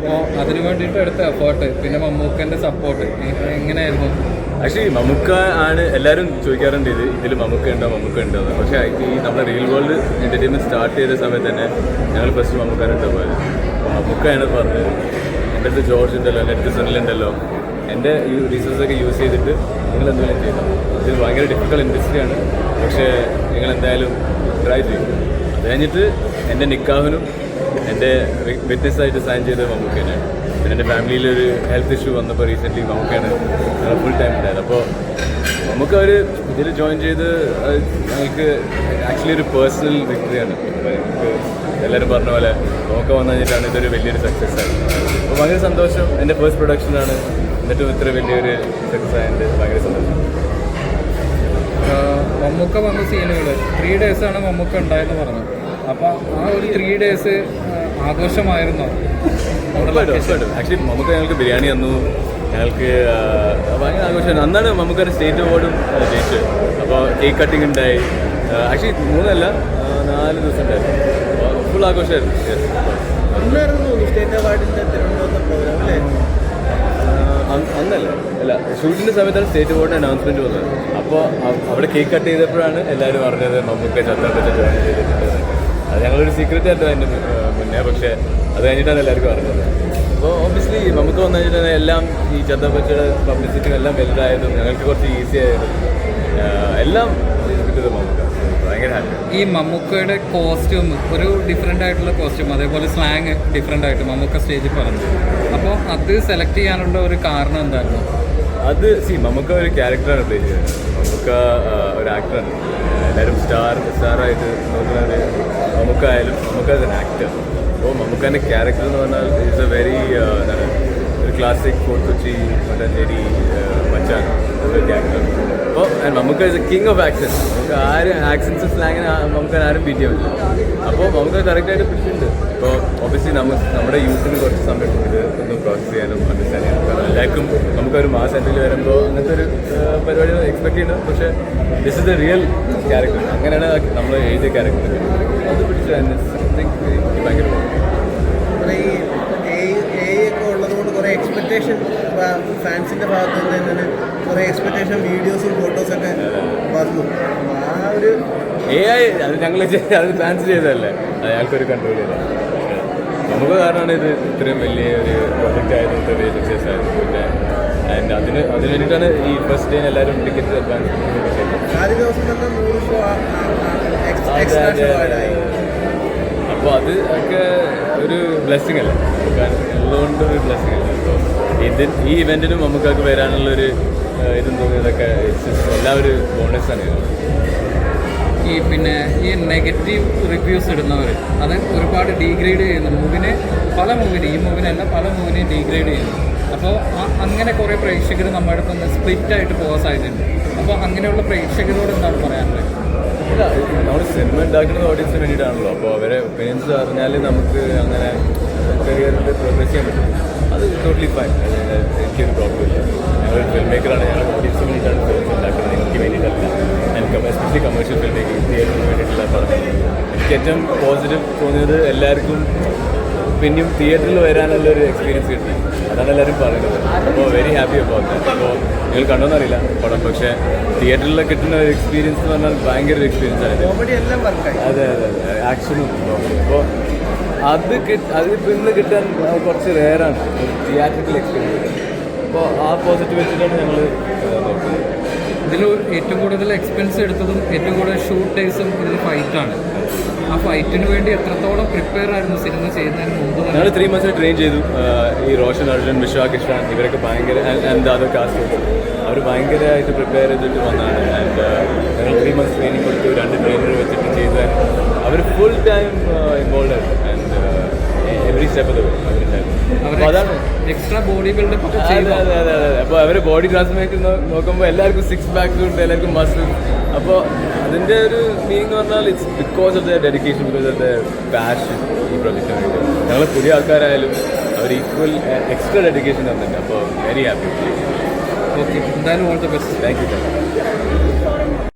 അപ്പോൾ അതിന് വേണ്ടിയിട്ട് എടുത്ത എഫേർട്ട്, പിന്നെ മമ്മൂക്കൻ്റെ സപ്പോർട്ട് എങ്ങനെയായിരുന്നു? ആക്ച്വലി മമ്മൂക്ക ആണ് എല്ലാവരും ചോദിക്കാറുണ്ട് ഇതിൽ മമ്മൂക്ക ഉണ്ടോ പക്ഷേ ഈ നമ്മുടെ റിയൽ വേൾഡ് എൻ്റർടൈൻമെൻറ്റ് സ്റ്റാർട്ട് ചെയ്ത സമയത്ത് തന്നെ ഞങ്ങൾ ഫസ്റ്റ് മമ്മൂക്കാനുണ്ടോ പോയത്. അപ്പോൾ മമ്മൂക്കയാണ് പറഞ്ഞത്, എൻ്റെ അടുത്ത് ജോർജ് ഉണ്ടല്ലോ, എൻ്റെ അടുത്ത് സുനിലുണ്ടല്ലോ, എൻ്റെ ഈ റിസോഴ്സൊക്കെ യൂസ് ചെയ്തിട്ട് നിങ്ങൾ എന്തെങ്കിലും ചെയ്യണം. ഇത് ഭയങ്കര ഡിഫിക്കൽട്ട് ഇൻഡസ്ട്രിയാണ്, പക്ഷേ നിങ്ങൾ എന്തായാലും ട്രൈ ചെയ്യും. അത് കഴിഞ്ഞിട്ട് എൻ്റെ നിക്കാഹിനും എൻ്റെ വിറ്റ്നസ്സായിട്ട് സൈൻ ചെയ്തത് മമ്മൂക്കയാണ്. പിന്നെ എൻ്റെ ഫാമിലിയിലൊരു ഹെൽത്ത് ഇഷ്യൂ വന്നപ്പോൾ റീസെൻ്റ്ലി മമ്മൂക്കയാണ് ഞങ്ങൾ ഫുൾ ടൈം ഉണ്ടായത്. അപ്പോൾ നമുക്ക് അവർ ഇതിൽ ജോയിൻ ചെയ്ത് ഞങ്ങൾക്ക് ആക്ച്വലി ഒരു പേഴ്സണൽ വിക്ടറിയാണ്. നമുക്ക് എല്ലാവരും പറഞ്ഞ പോലെ നോക്ക വന്നു കഴിഞ്ഞിട്ടാണ് ഇതൊരു വലിയൊരു സക്സസ് ആയത്. അപ്പോൾ ഭയങ്കര സന്തോഷം. എൻ്റെ ഫസ്റ്റ് പ്രൊഡക്ഷനാണ്, എന്നിട്ടും ഇത്ര വലിയൊരു സക്സസ് ആയതിൻ്റെ ഭയങ്കര സന്തോഷം. മമ്മൂക്ക വന്ന സീനുകൾ 3 ഡേയ്സാണ് മമ്മൂക്ക ഉണ്ടായെന്ന് പറഞ്ഞു. അപ്പോൾ ആ ഒരു 3 ഡേയ്സ് ആഘോഷമായിരുന്നോ? ആക്ച്വലി മമ്മൂക്ക ഞങ്ങൾക്ക് ബിരിയാണി തന്നു, ഞങ്ങൾക്ക് ഭയങ്കര ആഘോഷമായിരുന്നു. അന്നാണ് മമ്മൂക്കൊരു സ്റ്റേറ്റ് അവാർഡും ജയിച്ചത്. അപ്പോൾ കേക്ക് കട്ടിങ് ഉണ്ടായി. ആക്ച്വലി 3 അല്ല 4 ദിവസം ഉണ്ടായിരുന്നു. ഫുൾ ആഘോഷമായിരുന്നു. സ്റ്റേറ്റ് അവാർഡിൻ്റെ അന്നല്ല അല്ല, ഷൂട്ടിൻ്റെ സമയത്താണ് സ്റ്റേറ്റ് അവാർഡിൻ്റെ അനൗൺസ്മെൻറ്റ് വന്നത്. അപ്പോൾ അവിടെ കേക്ക് കട്ട് ചെയ്തപ്പോഴാണ് എല്ലാവരും പറഞ്ഞത് മമ്മൂക്ക ചത്തപ്പച്ച ജോയിൻ ചെയ്തിട്ടുണ്ട്. അത് ഞങ്ങളൊരു സീക്രറ്റ് ആയിരുന്നു അതിൻ്റെ മുന്നേ, പക്ഷേ അത് കഴിഞ്ഞിട്ടാണ് എല്ലാവർക്കും അറിഞ്ഞത്. അപ്പോൾ ഓബിയസ്ലി നമുക്ക് വന്നു കഴിഞ്ഞിട്ട് എല്ലാം ഈ ചത്തപ്പച്ചയുടെ പബ്ലിസിറ്റിയും എല്ലാം വലുതായതും ഞങ്ങൾക്ക് കുറച്ച് ഈസി ആയതും എല്ലാം കിട്ടിയത് മമ്മൂക്ക. ഭയങ്കര ഹാപ്പി. ഈ മമ്മൂക്കയുടെ കോസ്റ്റ്യൂം ഒരു ഡിഫറെൻ്റ് ആയിട്ടുള്ള കോസ്റ്റ്യൂം, അതേപോലെ സ്ലാങ് ഡിഫറെൻ്റ് ആയിട്ട് മമ്മൂക്ക സ്റ്റേജിൽ പറഞ്ഞു. അപ്പോൾ അത് സെലക്ട് ചെയ്യാനുള്ള ഒരു കാരണം എന്തായിരുന്നു? അത് മമ്മൂക്ക ഒരു ക്യാരക്ടറാണ് പ്ലേ ചെയ്തത്. മമ്മൂക്ക ഒരു ആക്ടറാണ്. എല്ലാവരും സ്റ്റാറായിട്ട് നോക്കുന്നത് മമ്മൂക്ക ആയാലും മമ്മൂക്ക ആസ് എൻ ആക്ടർ. അപ്പോൾ മമ്മൂക്കാൻ്റെ ക്യാരക്ടർ എന്ന് പറഞ്ഞാൽ ഇറ്റ്സ് എ വെരി എന്താണ് ഒരു ക്ലാസിക് ഫോർട്ട് കൊച്ചി മട്ടഞ്ചേരി മച്ചാൻ ഒരു ക്യാരക്ടർ. അപ്പോൾ നമുക്ക് കിങ് ഓഫ് ആക്സൻസ്, നമുക്ക് ആരും ആക്സൻസ് സ്ലാങ്ങിന് നമുക്ക് ആരും ബീറ്റ് ചെയ്യാൻ പറ്റില്ല. അപ്പോൾ നമുക്ക് കറക്റ്റായിട്ട് പിടിച്ചിട്ടുണ്ട്. ഇപ്പോൾ ഒബിയസ്ലി നമ്മുടെ യൂത്തിന് കുറച്ച് സമയം ഇത് ഒന്ന് പ്രോസസ് ചെയ്യാനും അണ്ടർസ്റ്റാൻഡ് ചെയ്യാനും. കാരണം എല്ലാവർക്കും നമുക്കൊരു മാസ് എൻഡിൽ വരുമ്പോൾ അങ്ങനത്തെ ഒരു പരിപാടി എക്സ്പെക്ട് ചെയ്യുന്നത്. പക്ഷേ this is the real character, അങ്ങനെയാണ് നമ്മൾ എഴുതിയ ക്യാരക്ടർ. അത് പിടിച്ച് ഭയങ്കര ഉള്ളതുകൊണ്ട് കുറേ എക്സ്പെക്ടേഷൻ ഫാൻസിൻ്റെ ഭാഗത്ത് നിന്ന് തന്നെ കുറേ എക്സ്പെക്ടേഷൻ വീഡിയോസും ഫോട്ടോസൊക്കെ വന്നു. ആ ഒരു AI അത് ഞങ്ങൾ അത് ഫാൻസ് ചെയ്തതല്ലേ, അത് ഞങ്ങൾക്കൊരു കൺട്രോൾ ചെയ്ത നമുക്ക് കാരണമാണ് ഇത് ഇത്രയും വലിയ ഒരു പ്രൊജക്റ്റ് ആയത്, ഇത്ര വലിയ സക്സസ് ആയത്. പിന്നെ അതിന് വേണ്ടിയിട്ടാണ് ഈ ഫസ്റ്റ് ഡേ എല്ലാവരും ടിക്കറ്റ് അഡ്വാൻസ് ആദ്യ ദിവസം തന്നെ 100 ഷോ എക്സ്ട്രാ ഷോ ആയി. അപ്പോൾ അത് ഒക്കെ ഒരു ബ്ലെസ്സിങ് അല്ല, ഉള്ളതുകൊണ്ടൊരു ബ്ലെസ്സിങ് അല്ല. അപ്പോൾ ഈ ഇവൻറ്റിനും നമുക്കൊക്കെ വരാനുള്ളൊരു ഇതും തോന്നിയതൊക്കെ എല്ലാവരും ബോണസാണ്. പിന്നെ ഈ നെഗറ്റീവ് റിവ്യൂസ് ഇടുന്നവർ അത് ഒരുപാട് ഡീഗ്രേഡ് ചെയ്യുന്നു മൂവിനെ, പല മൂവിനെ, ഈ മൂവിനല്ല പല മൂവിനെയും ഡീഗ്രേഡ് ചെയ്യുന്നു. അപ്പോൾ അങ്ങനെ കുറേ പ്രേക്ഷകർ നമ്മുടെ അടുത്ത് നിന്ന് സ്പ്ലിറ്റായിട്ട് പോകാൻ സാധ്യതയുണ്ട്. അപ്പോൾ അങ്ങനെയുള്ള പ്രേക്ഷകരോട് എന്താണ് പറയാനുള്ളത്? ഇല്ല, നമ്മൾ സിനിമ ഉണ്ടാക്കുന്നത് ഓഡിയൻസിന് വേണ്ടിയിട്ടാണല്ലോ. അപ്പോൾ അവരെ ഒപ്പീനിയൻസ് അറിഞ്ഞാൽ നമുക്ക് അങ്ങനെ കരിയറിൽ പ്രോഗ്രസ് ചെയ്യാൻ പറ്റും. അത് ടോട്ടലി ഫൈൻ. എനിക്കൊരു പ്രോബ്ലം ഇല്ല. ഞങ്ങളൊരു ഫിലിം മേക്കറാണ്. ഞങ്ങൾ ഓഡിയൻസിന് വേണ്ടിയിട്ടാണ് ഫിലിംസ് ഉണ്ടാക്കുന്നത്, എനിക്ക് വേണ്ടിയിട്ടല്ല. എസ്പെഷ്യലി കമേഴ്ഷ്യൽ ഫിലിം മേക്കിംഗ്, തിയേറ്ററിന് വേണ്ടിയിട്ടുള്ള പടം. എനിക്ക് ഏറ്റവും പോസിറ്റീവ് തോന്നിയത് എല്ലാവർക്കും പിന്നെയും തിയേറ്ററിൽ വരാനുള്ളൊരു എക്സ്പീരിയൻസ് കിട്ടി. അതാണ് എല്ലാവരും പറയുന്നത്. അപ്പോൾ വെരി ഹാപ്പി അബൌട്ട് ദാറ്റ്. അപ്പോൾ നിങ്ങൾ കണ്ടോന്നറിയില്ല പടം, പക്ഷേ തിയേറ്ററിൽ കിട്ടുന്ന ഒരു എക്സ്പീരിയൻസ് എന്ന് പറഞ്ഞാൽ ഭയങ്കര ഒരു എക്സ്പീരിയൻസ് ആണ്. അതെ അതെ അതെ, ആക്ഷനും. അപ്പോൾ അതിപ്പോൾ ഇന്ന് കിട്ടാൻ കുറച്ച് റെയറാണ് തിയേറ്ററിക്കൽ എക്സ്പീരിയൻസ്. അപ്പോൾ ആ പോസിറ്റീവ് വെച്ചിട്ടാണ് ഞങ്ങൾ നോക്കുന്നത്. ഇതിൽ ഏറ്റവും കൂടുതൽ എക്സ്പെൻസ് എടുത്തതും ഏറ്റവും കൂടുതൽ ഷൂട്ട് ഡേയ്സും ഇതിൽ ഫൈറ്റാണ്. ആ ഫൈറ്റിന് വേണ്ടി എത്രത്തോളം പ്രിപ്പയർ ആയിരുന്നു സിനിമ ചെയ്യുന്നതിന് മുമ്പ്? ഞങ്ങൾ 3 months ട്രെയിൻ ചെയ്തു. ഈ റോഷൻ, അർജുൻ, വിശ്വാസ്, ഇഷ്ടാൻ ഇവരൊക്കെ ഭയങ്കര ആൻഡ് അതർ കാസ്റ്റ് അവർ ഭയങ്കരമായിട്ട് പ്രിപ്പയർ ചെയ്തിട്ട് വന്നതാണ്. ആൻഡ് ഞങ്ങൾ 3 months ട്രെയിനിങ് കൊടുത്തു, 2 ട്രെയിനർ വെച്ചിട്ട് ചെയ്ത് അവർ ഫുൾ ടൈം ഇൻവോൾവ് ആയിരുന്നു. ആൻഡ് എവറി സ്റ്റെപ്പ് അത് അപ്പോൾ അതാണ് എക്സ്ട്രാ ബോഡി ബിൽഡ്. അതെ അതെ അതെ അതെ. അപ്പോൾ അവർ ബോഡി ട്രാൻസ്ഫോർമേഷൻ നോക്കുമ്പോൾ എല്ലാവർക്കും 6 pack ഉണ്ട്, എല്ലാവർക്കും മസിൽ. അപ്പോൾ അതിൻ്റെ ഒരു മീനിങ് എന്ന് പറഞ്ഞാൽ it's because of the dedication, because of the passion ഈ പ്രൊജക്റ്റിന് വേണ്ടി. ഞങ്ങൾ പുതിയ ആൾക്കാരായാലും അവർ ഈക്വൽ എക്സ്ട്രാ ഡെഡിക്കേഷൻ തന്നിട്ടുണ്ട്. അപ്പോൾ വെരി ഹാപ്പി. ഓക്കെ, എന്തായാലും all the best. Thank you.